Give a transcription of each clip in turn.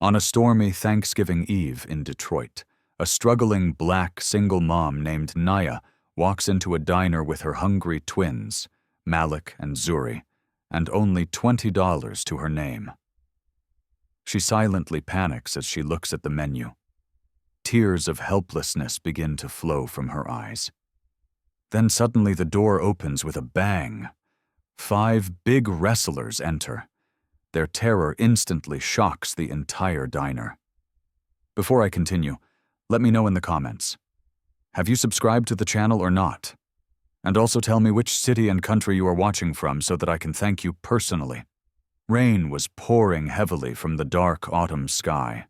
On a stormy Thanksgiving Eve in Detroit, a struggling black single mom named Naya walks into a diner with her hungry twins, Malik and Zuri, and only $20 to her name. She silently panics as she looks at the menu. Tears of helplessness begin to flow from her eyes. Then suddenly the door opens with a bang. 5 big wrestlers enter. Their terror instantly shocks the entire diner. Before I continue, let me know in the comments. Have you subscribed to the channel or not? And also tell me which city and country you are watching from so that I can thank you personally. Rain was pouring heavily from the dark autumn sky.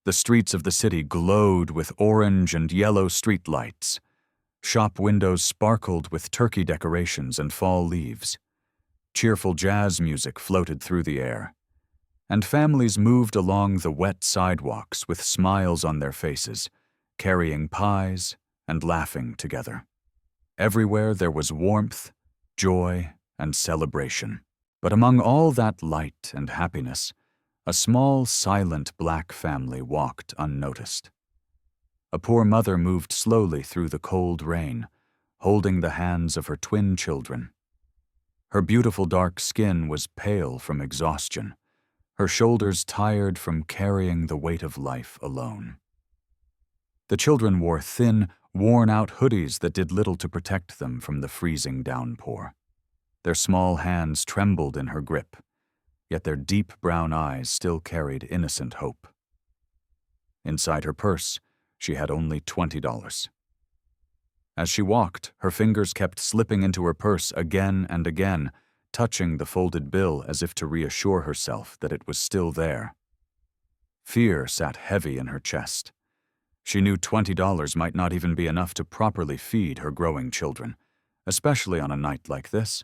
The streets of the city glowed with orange and yellow street lights. Shop windows sparkled with turkey decorations and fall leaves. Cheerful jazz music floated through the air, and families moved along the wet sidewalks with smiles on their faces, carrying pies and laughing together. Everywhere there was warmth, joy, and celebration. But among all that light and happiness, a small, silent black family walked unnoticed. A poor mother moved slowly through the cold rain, holding the hands of her twin children. Her beautiful dark skin was pale from exhaustion, her shoulders tired from carrying the weight of life alone. The children wore thin, worn-out hoodies that did little to protect them from the freezing downpour. Their small hands trembled in her grip, yet their deep brown eyes still carried innocent hope. Inside her purse, she had only $20. As she walked, her fingers kept slipping into her purse again and again, touching the folded bill as if to reassure herself that it was still there. Fear sat heavy in her chest. She knew $20 might not even be enough to properly feed her growing children, especially on a night like this.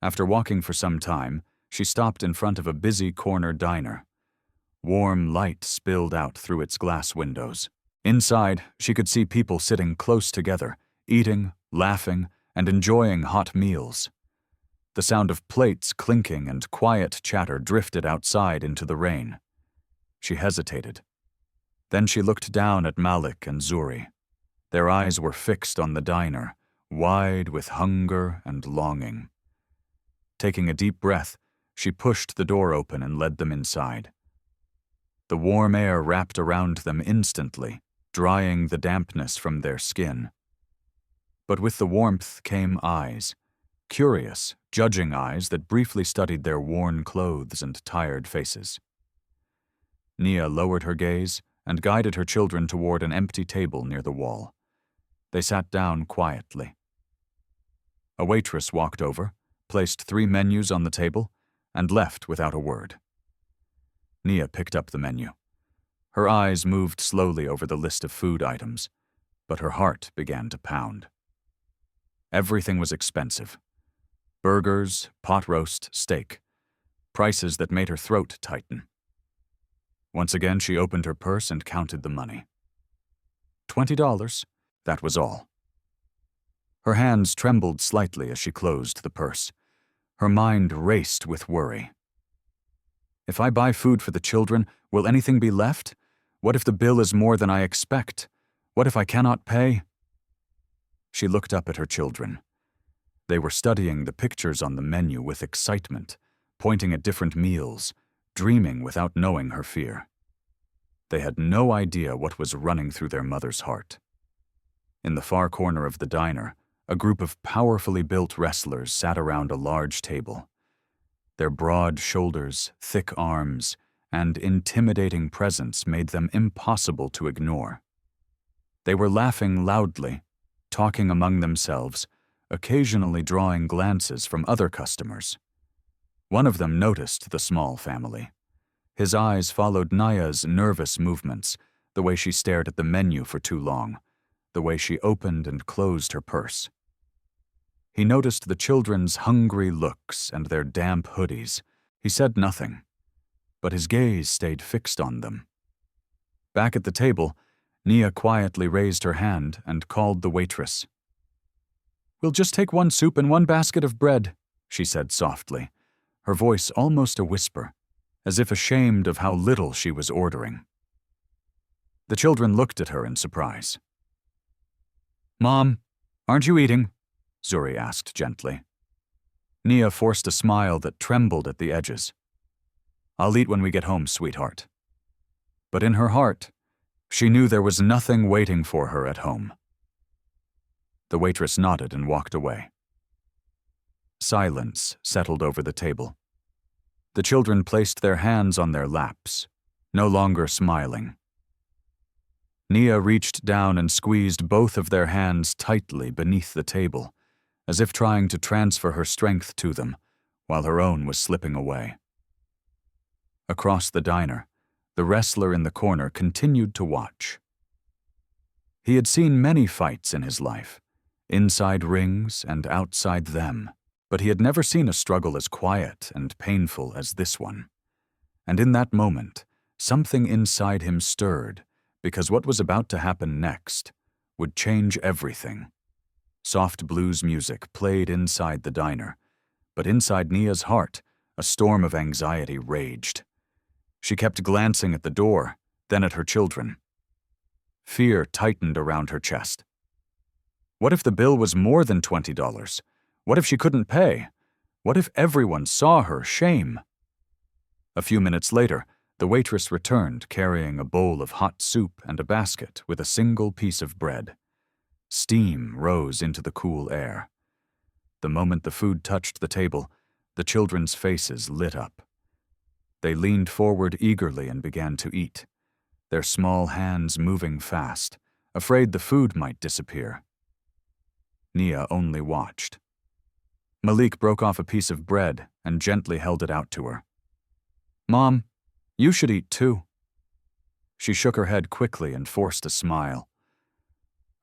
After walking for some time, she stopped in front of a busy corner diner. Warm light spilled out through its glass windows. Inside, she could see people sitting close together, eating, laughing, and enjoying hot meals. The sound of plates clinking and quiet chatter drifted outside into the rain. She hesitated. Then she looked down at Malik and Zuri. Their eyes were fixed on the diner, wide with hunger and longing. Taking a deep breath, she pushed the door open and led them inside. The warm air wrapped around them instantly, drying the dampness from their skin. But with the warmth came eyes, curious, judging eyes that briefly studied their worn clothes and tired faces. Nia lowered her gaze and guided her children toward an empty table near the wall. They sat down quietly. A waitress walked over, placed 3 menus on the table, and left without a word. Nia picked up the menu. Her eyes moved slowly over the list of food items, but her heart began to pound. Everything was expensive. Burgers, pot roast, steak. Prices that made her throat tighten. Once again, she opened her purse and counted the money. $20, that was all. Her hands trembled slightly as she closed the purse. Her mind raced with worry. If I buy food for the children, will anything be left? What if the bill is more than I expect? What if I cannot pay? She looked up at her children. They were studying the pictures on the menu with excitement, pointing at different meals, dreaming without knowing her fear. They had no idea what was running through their mother's heart. In the far corner of the diner, a group of powerfully built wrestlers sat around a large table. Their broad shoulders, thick arms, and intimidating presence made them impossible to ignore. They were laughing loudly, talking among themselves, occasionally drawing glances from other customers. One of them noticed the small family. His eyes followed Naya's nervous movements, the way she stared at the menu for too long, the way she opened and closed her purse. He noticed the children's hungry looks and their damp hoodies. He said nothing, but his gaze stayed fixed on them. Back at the table, Nia quietly raised her hand and called the waitress. "We'll just take 1 soup and 1 basket of bread," she said softly, her voice almost a whisper, as if ashamed of how little she was ordering. The children looked at her in surprise. "Mom, aren't you eating?" Zuri asked gently. Nia forced a smile that trembled at the edges. "I'll eat when we get home, sweetheart." But in her heart, she knew there was nothing waiting for her at home. The waitress nodded and walked away. Silence settled over the table. The children placed their hands on their laps, no longer smiling. Nia reached down and squeezed both of their hands tightly beneath the table, as if trying to transfer her strength to them, while her own was slipping away. Across the diner, the wrestler in the corner continued to watch. He had seen many fights in his life, inside rings and outside them, but he had never seen a struggle as quiet and painful as this one. And in that moment, something inside him stirred, because what was about to happen next would change everything. Soft blues music played inside the diner, but inside Nia's heart, a storm of anxiety raged. She kept glancing at the door, then at her children. Fear tightened around her chest. What if the bill was more than $20? What if she couldn't pay? What if everyone saw her shame? A few minutes later, the waitress returned carrying a bowl of hot soup and a basket with a single piece of bread. Steam rose into the cool air. The moment the food touched the table, the children's faces lit up. They leaned forward eagerly and began to eat, their small hands moving fast, afraid the food might disappear. Nia only watched. Malik broke off a piece of bread and gently held it out to her. "Mom, you should eat too." She shook her head quickly and forced a smile.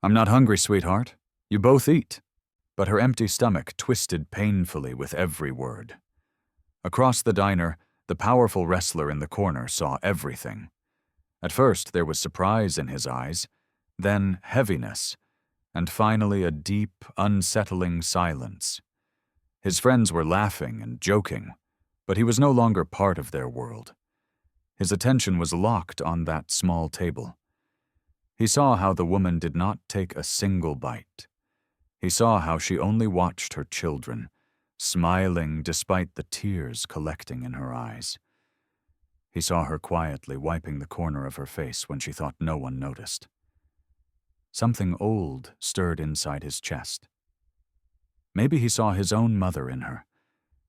"I'm not hungry, sweetheart. You both eat." But her empty stomach twisted painfully with every word. Across the diner, the powerful wrestler in the corner saw everything. At first, there was surprise in his eyes, then heaviness, and finally a deep, unsettling silence. His friends were laughing and joking, but he was no longer part of their world. His attention was locked on that small table. He saw how the woman did not take a single bite. He saw how she only watched her children, smiling despite the tears collecting in her eyes. He saw her quietly wiping the corner of her face when she thought no one noticed. Something old stirred inside his chest. Maybe he saw his own mother in her.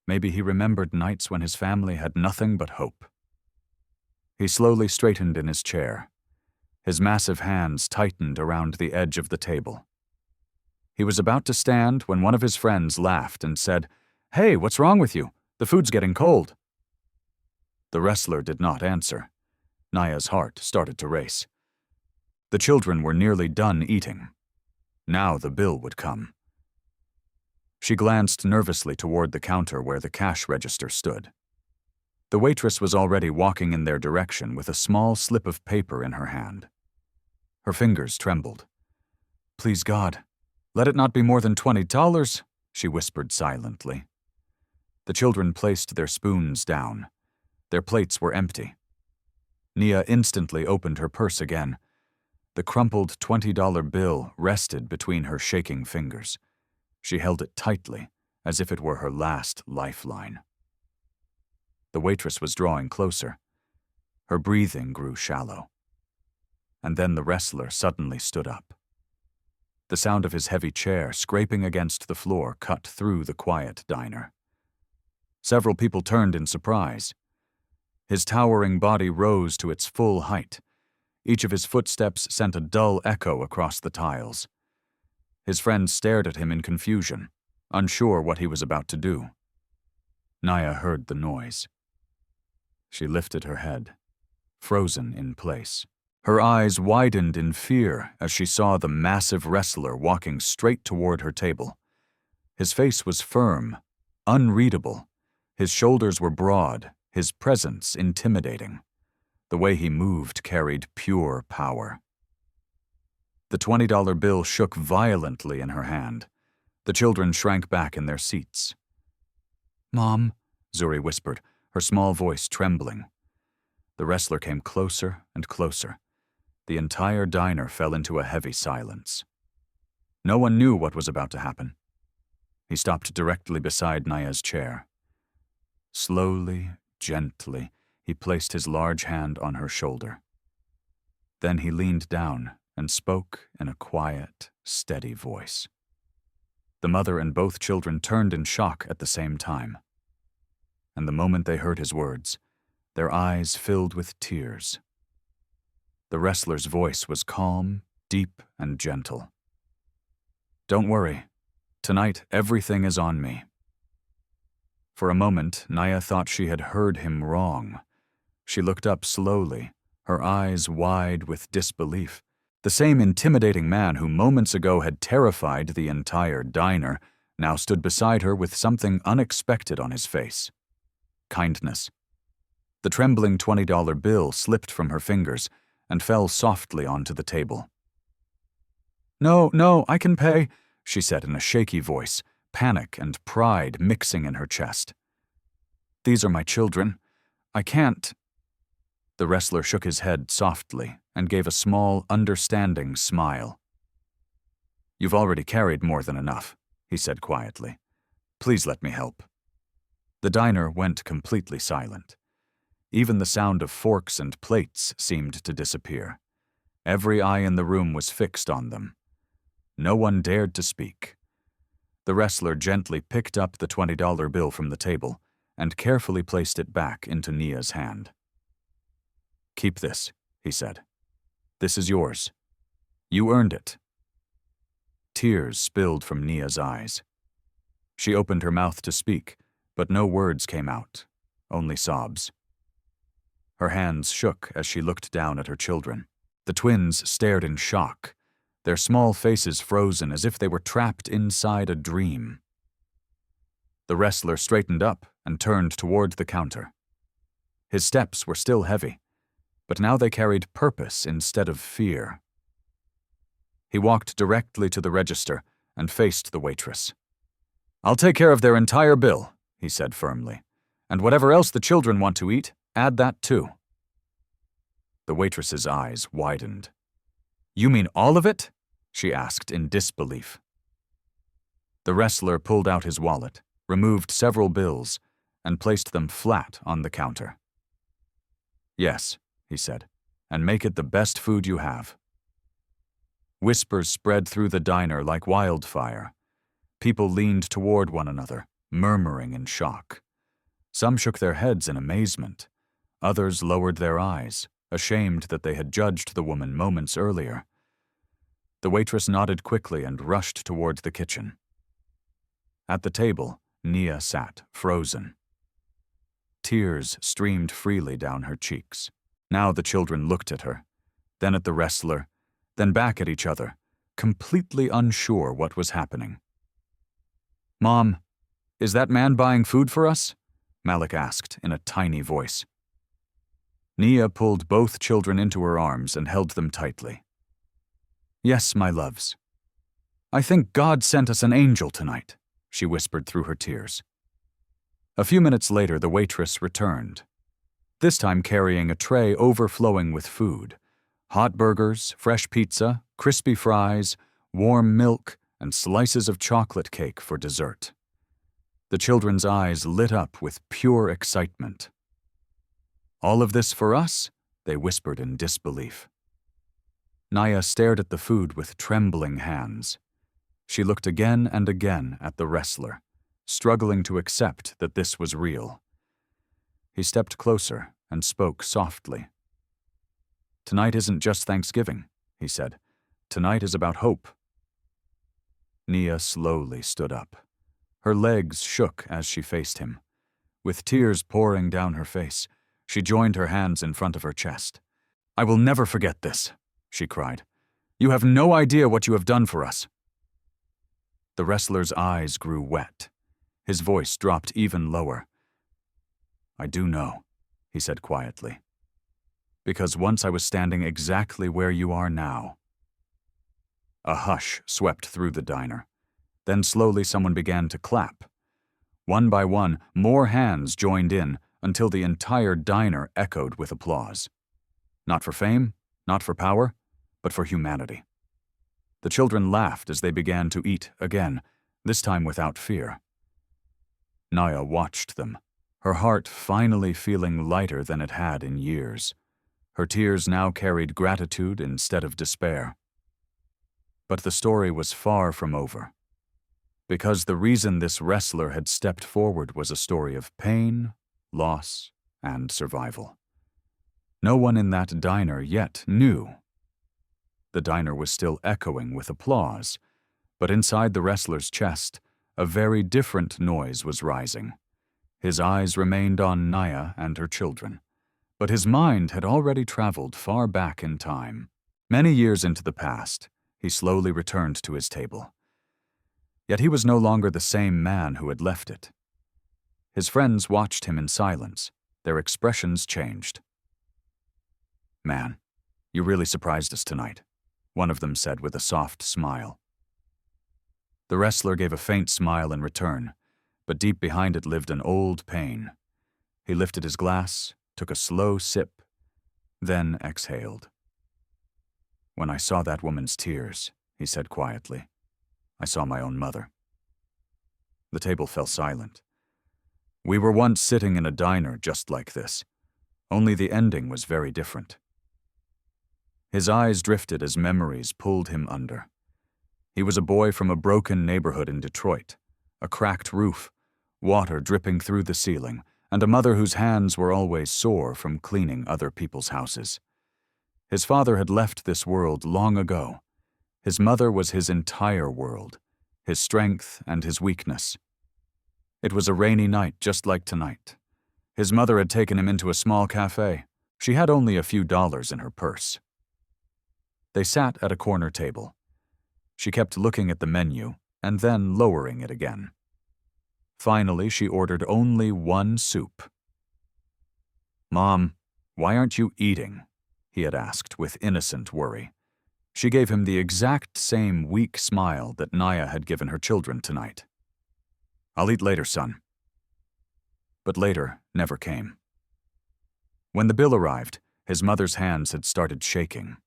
Maybe he remembered nights when his family had nothing but hope. He slowly straightened in his chair. His massive hands tightened around the edge of the table. He was about to stand when one of his friends laughed and said, "Hey, what's wrong with you? The food's getting cold." The wrestler did not answer. Nia's heart started to race. The children were nearly done eating. Now the bill would come. She glanced nervously toward the counter where the cash register stood. The waitress was already walking in their direction with a small slip of paper in her hand. Her fingers trembled. "Please God, let it not be more than $20, she whispered silently. The children placed their spoons down. Their plates were empty. Nia instantly opened her purse again. The crumpled $20 bill rested between her shaking fingers. She held it tightly, as if it were her last lifeline. The waitress was drawing closer. Her breathing grew shallow. And then the wrestler suddenly stood up. The sound of his heavy chair scraping against the floor cut through the quiet diner. Several people turned in surprise. His towering body rose to its full height. Each of his footsteps sent a dull echo across the tiles. His friends stared at him in confusion, unsure what he was about to do. Nia heard the noise. She lifted her head, frozen in place. Her eyes widened in fear as she saw the massive wrestler walking straight toward her table. His face was firm, unreadable. His shoulders were broad, his presence intimidating. The way he moved carried pure power. The $20 bill shook violently in her hand. The children shrank back in their seats. "Mom," Zuri whispered, her small voice trembling. The wrestler came closer and closer. The entire diner fell into a heavy silence. No one knew what was about to happen. He stopped directly beside Naya's chair. Slowly, gently, he placed his large hand on her shoulder. Then he leaned down and spoke in a quiet, steady voice. The mother and both children turned in shock at the same time. And the moment they heard his words, their eyes filled with tears. The wrestler's voice was calm, deep, and gentle. "Don't worry. Tonight, everything is on me." For a moment, Naya thought she had heard him wrong. She looked up slowly, her eyes wide with disbelief. The same intimidating man who moments ago had terrified the entire diner now stood beside her with something unexpected on his face. Kindness. The trembling $20 bill slipped from her fingers and fell softly onto the table. No, I can pay," she said in a shaky voice, panic and pride mixing in her chest. "These are my children. I can't." The wrestler shook his head softly and gave a small, understanding smile. "You've already carried more than enough," he said quietly. "Please let me help." The diner went completely silent. Even the sound of forks and plates seemed to disappear. Every eye in the room was fixed on them. No one dared to speak. The wrestler gently picked up the $20 bill from the table and carefully placed it back into Nia's hand. "Keep this," he said. "This is yours. You earned it." Tears spilled from Nia's eyes. She opened her mouth to speak, but no words came out, only sobs. Her hands shook as she looked down at her children. The twins stared in shock, their small faces frozen as if they were trapped inside a dream. The wrestler straightened up and turned toward the counter. His steps were still heavy, but now they carried purpose instead of fear. He walked directly to the register and faced the waitress. "I'll take care of their entire bill," he said firmly. "And whatever else the children want to eat, add that too." The waitress's eyes widened. "You mean all of it?" she asked in disbelief. The wrestler pulled out his wallet, removed several bills, and placed them flat on the counter. "Yes," he said, "and make it the best food you have." Whispers spread through the diner like wildfire. People leaned toward one another, murmuring in shock. Some shook their heads in amazement. Others lowered their eyes, ashamed that they had judged the woman moments earlier. The waitress nodded quickly and rushed toward the kitchen. At the table, Nia sat, frozen. Tears streamed freely down her cheeks. Now the children looked at her, then at the wrestler, then back at each other, completely unsure what was happening. "Mom, is that man buying food for us?" Malik asked in a tiny voice. Nia pulled both children into her arms and held them tightly. "Yes, my loves. I think God sent us an angel tonight," she whispered through her tears. A few minutes later, the waitress returned, this time carrying a tray overflowing with food. Hot burgers, fresh pizza, crispy fries, warm milk, and slices of chocolate cake for dessert. The children's eyes lit up with pure excitement. "All of this for us?" they whispered in disbelief. Naya stared at the food with trembling hands. She looked again and again at the wrestler, struggling to accept that this was real. He stepped closer and spoke softly. "Tonight isn't just Thanksgiving," he said. "Tonight is about hope." Nia slowly stood up. Her legs shook as she faced him. With tears pouring down her face, she joined her hands in front of her chest. "I will never forget this," she cried. "You have no idea what you have done for us." The wrestler's eyes grew wet. His voice dropped even lower. "I do know," he said quietly. "Because once I was standing exactly where you are now." A hush swept through the diner. Then slowly someone began to clap. One by one, more hands joined in, until the entire diner echoed with applause. Not for fame, not for power, but for humanity. The children laughed as they began to eat again, this time without fear. Naya watched them, her heart finally feeling lighter than it had in years. Her tears now carried gratitude instead of despair. But the story was far from over. Because the reason this wrestler had stepped forward was a story of pain, loss, and survival. No one in that diner yet knew. The diner was still echoing with applause, but inside the wrestler's chest, a very different noise was rising. His eyes remained on Naya and her children, but his mind had already traveled far back in time. Many years into the past, he slowly returned to his table. Yet he was no longer the same man who had left it. His friends watched him in silence, their expressions changed. "Man, you really surprised us tonight," one of them said with a soft smile. The wrestler gave a faint smile in return, but deep behind it lived an old pain. He lifted his glass, took a slow sip, then exhaled. "When I saw that woman's tears," he said quietly, "I saw my own mother." The table fell silent. We were once sitting in a diner just like this, only the ending was very different. His eyes drifted as memories pulled him under. He was a boy from a broken neighborhood in Detroit, a cracked roof, water dripping through the ceiling, and a mother whose hands were always sore from cleaning other people's houses. His father had left this world long ago. His mother was his entire world, his strength and his weakness. It was a rainy night just like tonight. His mother had taken him into a small cafe. She had only a few dollars in her purse. They sat at a corner table. She kept looking at the menu and then lowering it again. Finally, she ordered only one soup. "Mom, why aren't you eating?" he had asked with innocent worry. She gave him the exact same weak smile that Naya had given her children tonight. "I'll eat later, son." But later never came. When the bill arrived, his mother's hands had started shaking.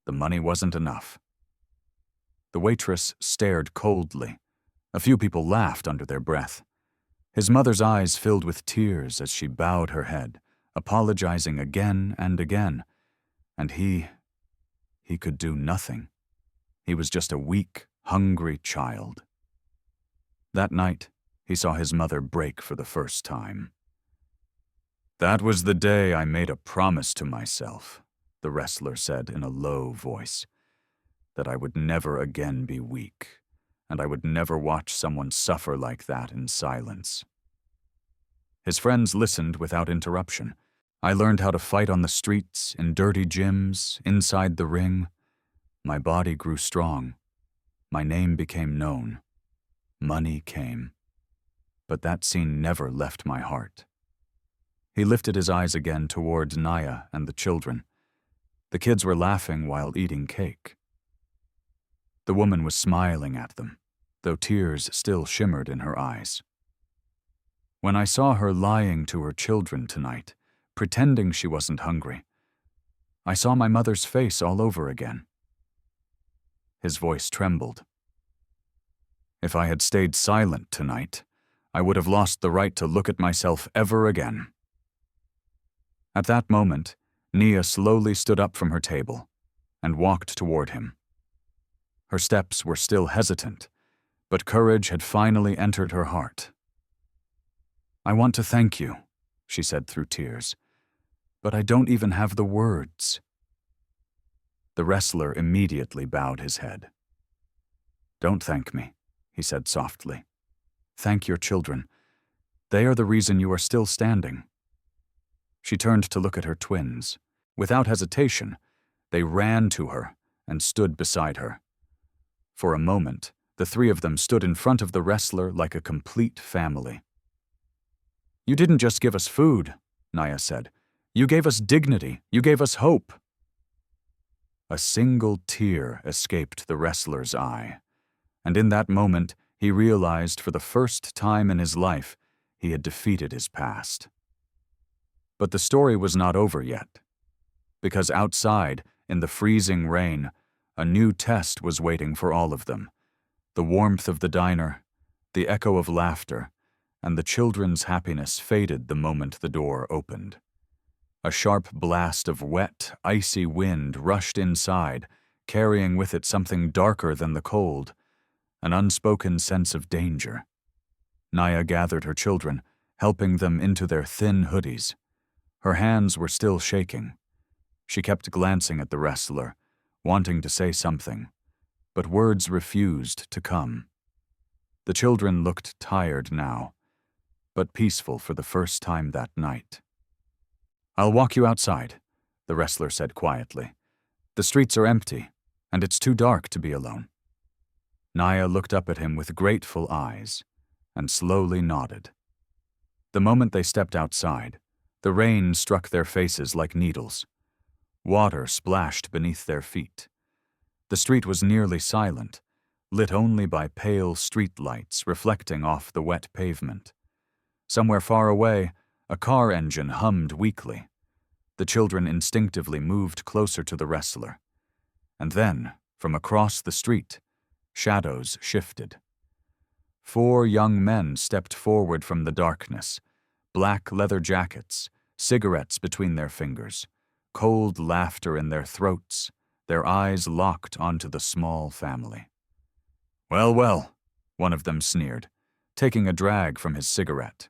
The money wasn't enough. The waitress stared coldly. A few people laughed under their breath. His mother's eyes filled with tears as she bowed her head, apologizing again and again. And he could do nothing. He was just a weak, hungry child. That night, he saw his mother break for the first time. "That was the day I made a promise to myself," the wrestler said in a low voice, "that I would never again be weak, and I would never watch someone suffer like that in silence." His friends listened without interruption. I learned how to fight on the streets, in dirty gyms, inside the ring. My body grew strong. My name became known. Money came. But that scene never left my heart. He lifted his eyes again toward Naya and the children. The kids were laughing while eating cake. The woman was smiling at them, though tears still shimmered in her eyes. When I saw her lying to her children tonight, pretending she wasn't hungry, I saw my mother's face all over again. His voice trembled. "If I had stayed silent tonight, I would have lost the right to look at myself ever again." At that moment, Nia slowly stood up from her table and walked toward him. Her steps were still hesitant, but courage had finally entered her heart. "I want to thank you," she said through tears, "but I don't even have the words." The wrestler immediately bowed his head. "Don't thank me," he said softly. "Thank your children. They are the reason you are still standing." She turned to look at her twins. Without hesitation, they ran to her and stood beside her. For a moment, the three of them stood in front of the wrestler like a complete family. "You didn't just give us food," Naya said. "You gave us dignity. You gave us hope." A single tear escaped the wrestler's eye, and in that moment he realized for the first time in his life he had defeated his past. But the story was not over yet. Because outside, in the freezing rain, a new test was waiting for all of them. The warmth of the diner, the echo of laughter, and the children's happiness faded the moment the door opened. A sharp blast of wet, icy wind rushed inside, carrying with it something darker than the cold, an unspoken sense of danger. Naya gathered her children, helping them into their thin hoodies. Her hands were still shaking. She kept glancing at the wrestler, wanting to say something, but words refused to come. The children looked tired now, but peaceful for the first time that night. "I'll walk you outside," the wrestler said quietly. "The streets are empty, and it's too dark to be alone." Naya looked up at him with grateful eyes and slowly nodded. The moment they stepped outside, the rain struck their faces like needles. Water splashed beneath their feet. The street was nearly silent, lit only by pale street lights reflecting off the wet pavement. Somewhere far away, a car engine hummed weakly. The children instinctively moved closer to the wrestler. And then, from across the street, shadows shifted. 4 young men stepped forward from the darkness, black leather jackets, cigarettes between their fingers, cold laughter in their throats, their eyes locked onto the small family. "Well, well," one of them sneered, taking a drag from his cigarette.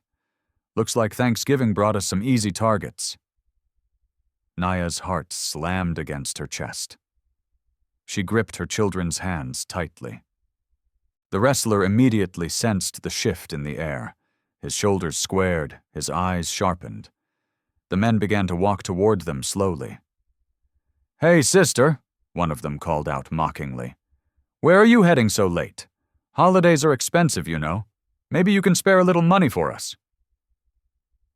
"Looks like Thanksgiving brought us some easy targets." Naya's heart slammed against her chest. She gripped her children's hands tightly. The wrestler immediately sensed the shift in the air. His shoulders squared, his eyes sharpened. The men began to walk toward them slowly. "Hey, sister," one of them called out mockingly. "Where are you heading so late? Holidays are expensive, you know. Maybe you can spare a little money for us."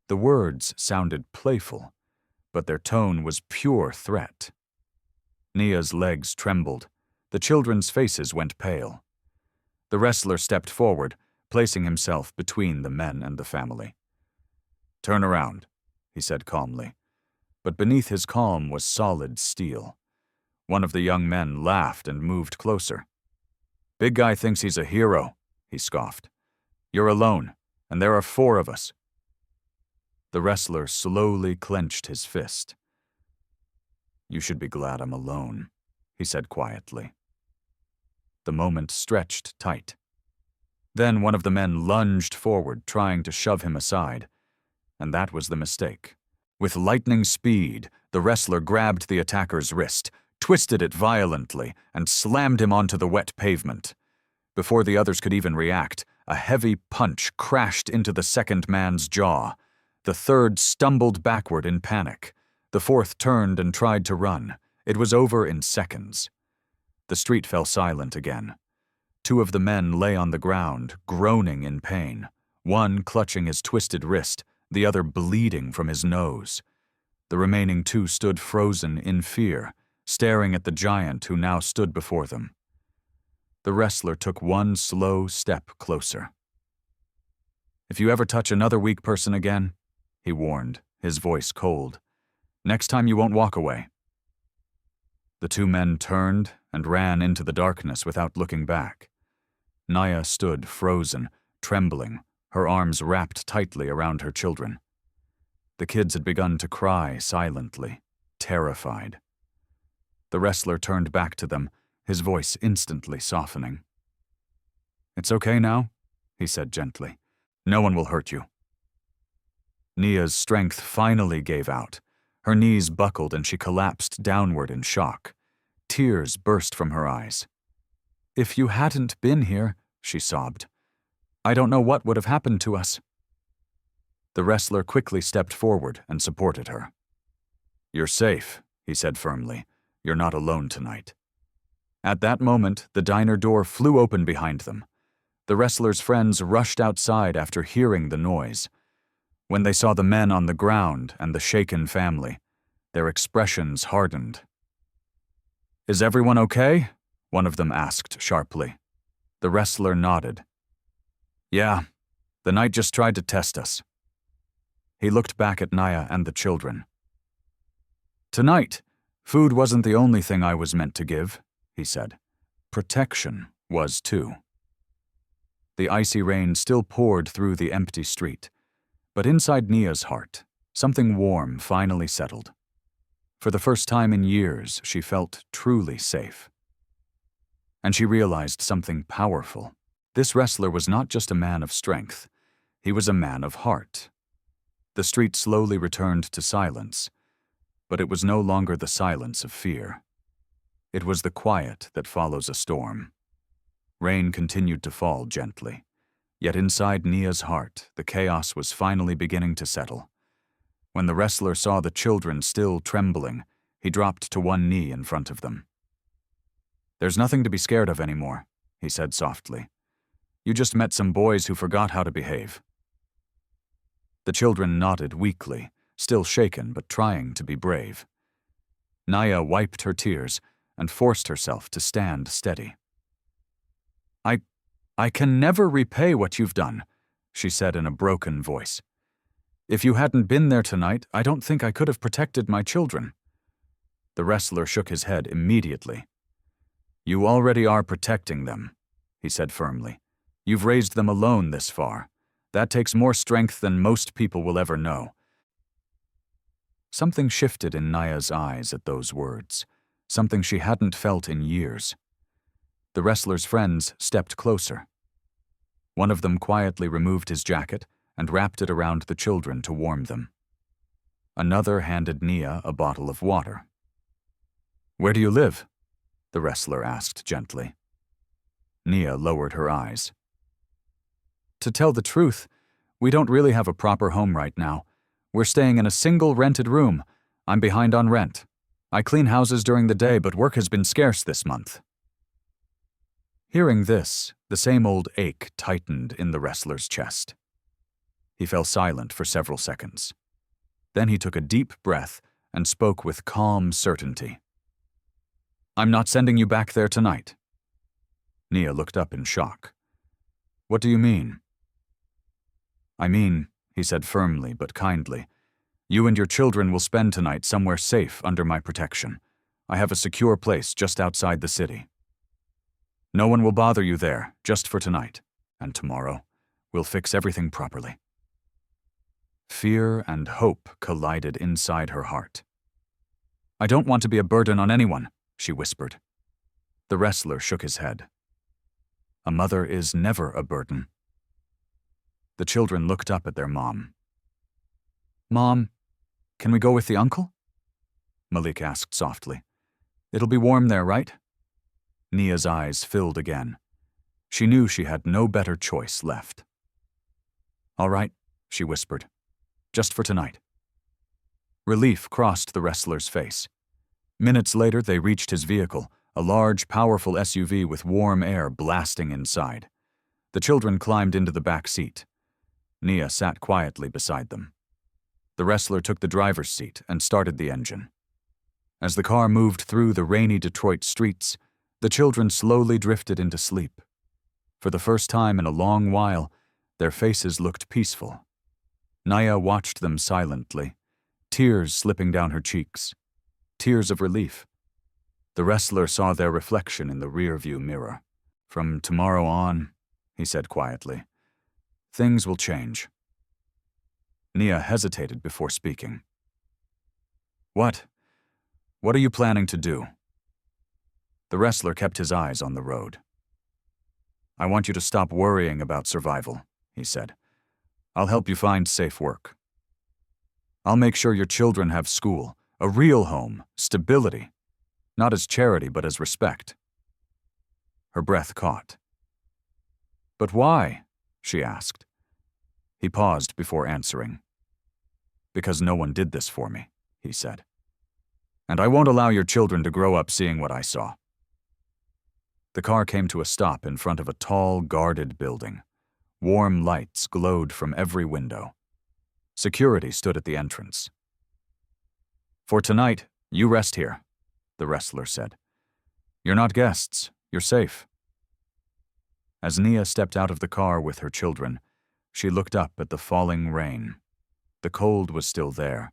The words sounded playful, but their tone was pure threat. Nia's legs trembled. The children's faces went pale. The wrestler stepped forward, placing himself between the men and the family. "Turn around," he said calmly. But beneath his calm was solid steel. One of the young men laughed and moved closer. "Big guy thinks he's a hero," he scoffed. "You're alone, and there are 4 of us." The wrestler slowly clenched his fist. "You should be glad I'm alone," he said quietly. The moment stretched tight. Then one of the men lunged forward, trying to shove him aside. And that was the mistake. With lightning speed, the wrestler grabbed the attacker's wrist, twisted it violently, and slammed him onto the wet pavement. Before the others could even react, a heavy punch crashed into the second man's jaw. The third stumbled backward in panic. The fourth turned and tried to run. It was over in seconds. The street fell silent again. 2 of the men lay on the ground, groaning in pain, one clutching his twisted wrist, the other bleeding from his nose. The remaining 2 stood frozen in fear, staring at the giant who now stood before them. The wrestler took one slow step closer. "If you ever touch another weak person again," he warned, his voice cold, "next time you won't walk away." The 2 men turned and ran into the darkness without looking back. Naya stood frozen, trembling, her arms wrapped tightly around her children. The kids had begun to cry silently, terrified. The wrestler turned back to them, his voice instantly softening. "It's okay now," he said gently. "No one will hurt you." Nia's strength finally gave out. Her knees buckled and she collapsed downward in shock. Tears burst from her eyes. "If you hadn't been here," she sobbed, "I don't know what would have happened to us." The wrestler quickly stepped forward and supported her. "You're safe," he said firmly. "You're not alone tonight." At that moment, the diner door flew open behind them. The wrestler's friends rushed outside after hearing the noise. When they saw the men on the ground and the shaken family, their expressions hardened. "Is everyone okay?" one of them asked sharply. The wrestler nodded. "Yeah, the night just tried to test us." He looked back at Naya and the children. "Tonight, food wasn't the only thing I was meant to give," he said. "Protection was too." The icy rain still poured through the empty street, but inside Nia's heart, something warm finally settled. For the first time in years, she felt truly safe. And she realized something powerful. This wrestler was not just a man of strength, he was a man of heart. The street slowly returned to silence, but it was no longer the silence of fear. It was the quiet that follows a storm. Rain continued to fall gently, yet inside Nia's heart, the chaos was finally beginning to settle. When the wrestler saw the children still trembling, he dropped to one knee in front of them. "There's nothing to be scared of anymore," he said softly. "You just met some boys who forgot how to behave." The children nodded weakly, still shaken but trying to be brave. Naya wiped her tears and forced herself to stand steady. I can never repay what you've done," she said in a broken voice. "If you hadn't been there tonight, I don't think I could have protected my children." The wrestler shook his head immediately. "You already are protecting them," he said firmly. "You've raised them alone this far. That takes more strength than most people will ever know." Something shifted in Naya's eyes at those words, something she hadn't felt in years. The wrestler's friends stepped closer. One of them quietly removed his jacket and wrapped it around the children to warm them. Another handed Nia a bottle of water. "Where do you live?" the wrestler asked gently. Nia lowered her eyes. "To tell the truth, we don't really have a proper home right now. We're staying in a single rented room. I'm behind on rent. I clean houses during the day, but work has been scarce this month." Hearing this, the same old ache tightened in the wrestler's chest. He fell silent for several seconds. Then he took a deep breath and spoke with calm certainty. "I'm not sending you back there tonight." Nia looked up in shock. "What do you mean?" "I mean," he said firmly but kindly, "you and your children will spend tonight somewhere safe under my protection. I have a secure place just outside the city. No one will bother you there, just for tonight, and tomorrow we'll fix everything properly." Fear and hope collided inside her heart. "I don't want to be a burden on anyone," she whispered. The wrestler shook his head. "A mother is never a burden." The children looked up at their mom. "Mom, can we go with the uncle?" Malik asked softly. "It'll be warm there, right?" Nia's eyes filled again. She knew she had no better choice left. "All right," she whispered. "Just for tonight." Relief crossed the wrestler's face. Minutes later, they reached his vehicle, a large, powerful SUV with warm air blasting inside. The children climbed into the back seat. Nia sat quietly beside them. The wrestler took the driver's seat and started the engine. As the car moved through the rainy Detroit streets, the children slowly drifted into sleep. For the first time in a long while, their faces looked peaceful. Naya watched them silently, tears slipping down her cheeks, tears of relief. The wrestler saw their reflection in the rearview mirror. "From tomorrow on," he said quietly, "things will change." Nia hesitated before speaking. What are you planning to do?" The wrestler kept his eyes on the road. "I want you to stop worrying about survival," he said. "I'll help you find safe work. I'll make sure your children have school, a real home, stability, not as charity but as respect." Her breath caught. "But why?" she asked. He paused before answering. "Because no one did this for me," he said. "And I won't allow your children to grow up seeing what I saw." The car came to a stop in front of a tall, guarded building. Warm lights glowed from every window. Security stood at the entrance. "For tonight, you rest here," the wrestler said. "You're not guests. You're safe." As Nia stepped out of the car with her children, she looked up at the falling rain. The cold was still there,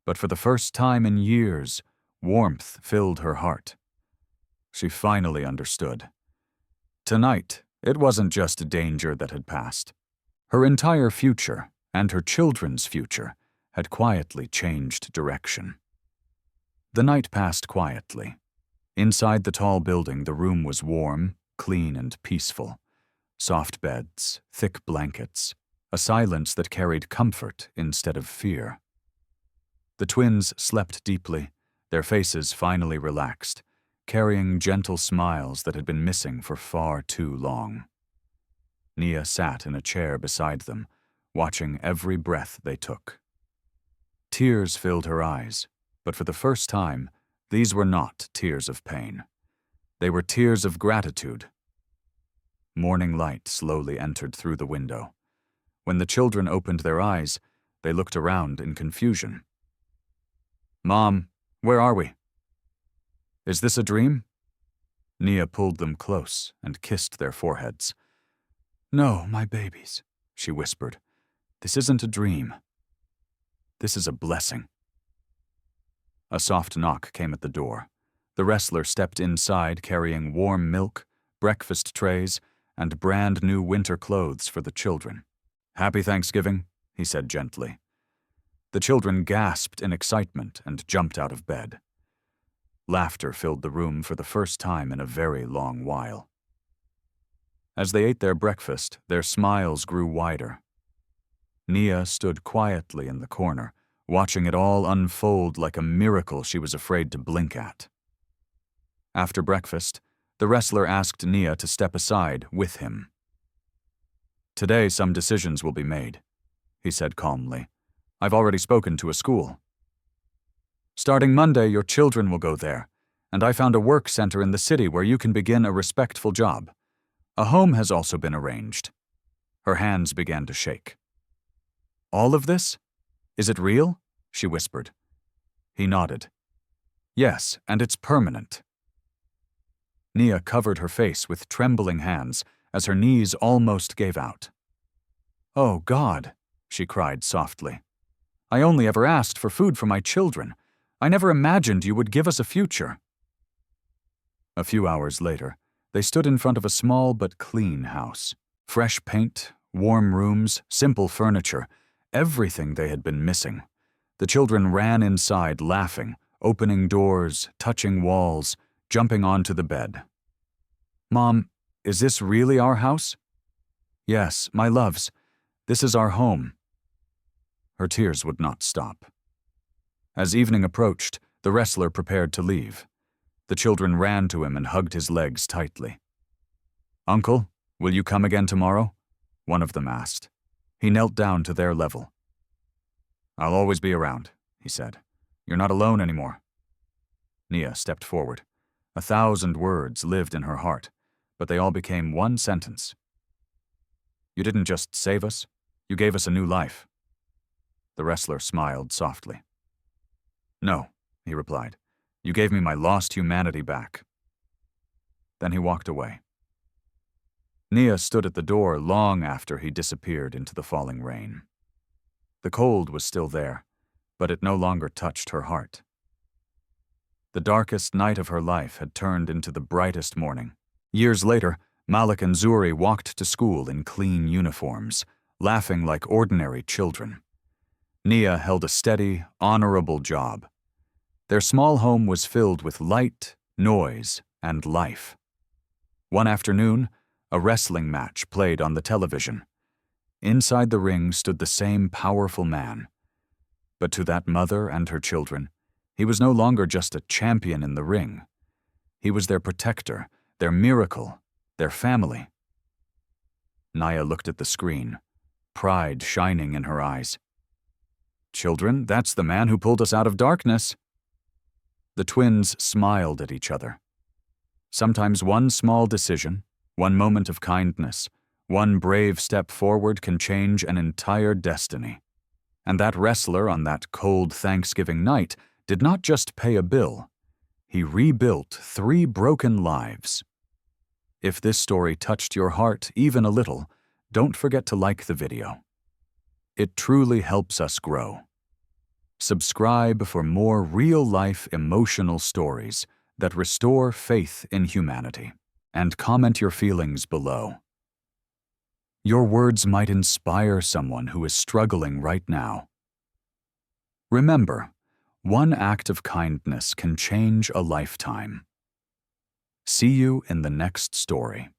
but for the first time in years, warmth filled her heart. She finally understood. Tonight, it wasn't just danger that had passed. Her entire future, and her children's future, had quietly changed direction. The night passed quietly. Inside the tall building, the room was warm, clean, and peaceful. Soft beds, thick blankets, a silence that carried comfort instead of fear. The twins slept deeply, their faces finally relaxed, carrying gentle smiles that had been missing for far too long. Nia sat in a chair beside them, watching every breath they took. Tears filled her eyes, but for the first time, these were not tears of pain. They were tears of gratitude. Morning light slowly entered through the window. When the children opened their eyes, they looked around in confusion. "Mom, where are we? Is this a dream?" Nia pulled them close and kissed their foreheads. "No, my babies," she whispered. "This isn't a dream. This is a blessing." A soft knock came at the door. The wrestler stepped inside carrying warm milk, breakfast trays, and brand new winter clothes for the children. "Happy Thanksgiving," he said gently. The children gasped in excitement and jumped out of bed. Laughter filled the room for the first time in a very long while. As they ate their breakfast, their smiles grew wider. Nia stood quietly in the corner, watching it all unfold like a miracle she was afraid to blink at. After breakfast, the wrestler asked Nia to step aside with him. "Today some decisions will be made," he said calmly. "I've already spoken to a school. Starting Monday, your children will go there, and I found a work center in the city where you can begin a respectful job. A home has also been arranged." Her hands began to shake. "All of this? Is it real?" she whispered. He nodded. "Yes, and it's permanent." Nia covered her face with trembling hands as her knees almost gave out. "Oh, God," she cried softly. "I only ever asked for food for my children. I never imagined you would give us a future." A few hours later, they stood in front of a small but clean house. Fresh paint, warm rooms, simple furniture, everything they had been missing. The children ran inside laughing, opening doors, touching walls, jumping onto the bed. "Mom, is this really our house?" "Yes, my loves. This is our home." Her tears would not stop. As evening approached, the wrestler prepared to leave. The children ran to him and hugged his legs tightly. "Uncle, will you come again tomorrow?" one of them asked. He knelt down to their level. "I'll always be around," he said. "You're not alone anymore." Nia stepped forward. 1,000 words lived in her heart, but they all became one sentence. "You didn't just save us, you gave us a new life." The wrestler smiled softly. "No," he replied. "You gave me my lost humanity back." Then he walked away. Nia stood at the door long after he disappeared into the falling rain. The cold was still there, but it no longer touched her heart. The darkest night of her life had turned into the brightest morning. Years later, Malik and Zuri walked to school in clean uniforms, laughing like ordinary children. Nia held a steady, honorable job. Their small home was filled with light, noise, and life. One afternoon, a wrestling match played on the television. Inside the ring stood the same powerful man. But to that mother and her children, he was no longer just a champion in the ring. He was their protector, their miracle, their family. Nia looked at the screen, pride shining in her eyes. "Children, that's the man who pulled us out of darkness." The twins smiled at each other. Sometimes one small decision, one moment of kindness, one brave step forward can change an entire destiny. And that wrestler on that cold Thanksgiving night did not just pay a bill. He rebuilt 3 broken lives. If this story touched your heart even a little, don't forget to like the video. It truly helps us grow. Subscribe for more real-life emotional stories that restore faith in humanity, and comment your feelings below. Your words might inspire someone who is struggling right now. Remember, one act of kindness can change a lifetime. See you in the next story.